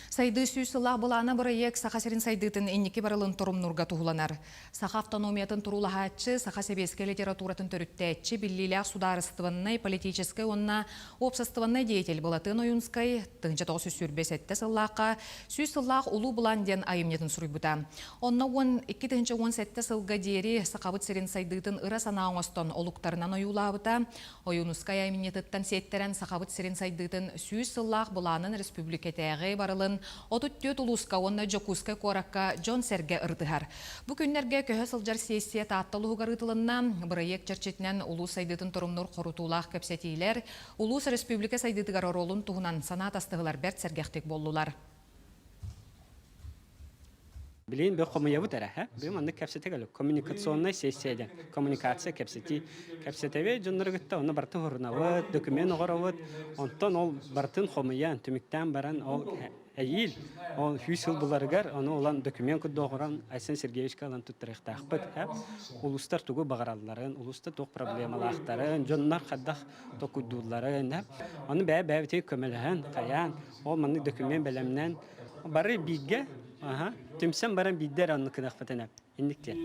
Сайды сүйсіллах бұланы бұрайек сақасерін сайдытын еннекі барылын тұрым нұрға туғыланар. Сақа автономиятын тұрулағатчы, сақа себеске литературатын түріттәтчі біллилях сударыстываннай политическай онна опсастываннай деятель болатын ойынскай тыңча тоғы сүрбесетті сыллаққа сүйсіллах ұлу бұланден айымнетін сұрыбыта. Онна 12-17 сылға дері сақабыт серін сайдытын ыра санауңыстон олуқтарынан ойулабыта. Ойынускай айымнетіттен сеттерен сақабыт серін сайдытын сүйсіллах бұланын республикетәғі барылын отуттет улуска онна жокуска коракка Джон Серге ырдыхар. Бу күннерге көһө сылжар сессия таатталууга ырытылынна бырайек чарчетинен улус сайдытын турумнур корутуулах кепсетийлер улус республика сайдытыгар оролун туһунан санаат астыгылар берт сергехтик боллулар. Билин бе комуябы тара, бе манда кепсете галы коммуникационная сессия, коммуникация кепсети, кепсетеве жонноргытта оны бартын хорунавы, документ огоровыт, онтон ол бартын комуян түмүктен баран ол әйил, ол хүсел буларыгар, оны олан документ куддогоран Айсен Сергеевичка алан туттырыктакпыт, улустар тугу багаралларын, улустар ток проблемалактарын, жоннор хаддах токудулларын, оны бәбәте көмөлһөн, каян, ол маны документ белемнен бары бигге Aha, tümsen baran bidder anlıkını akfatana. İnlikte.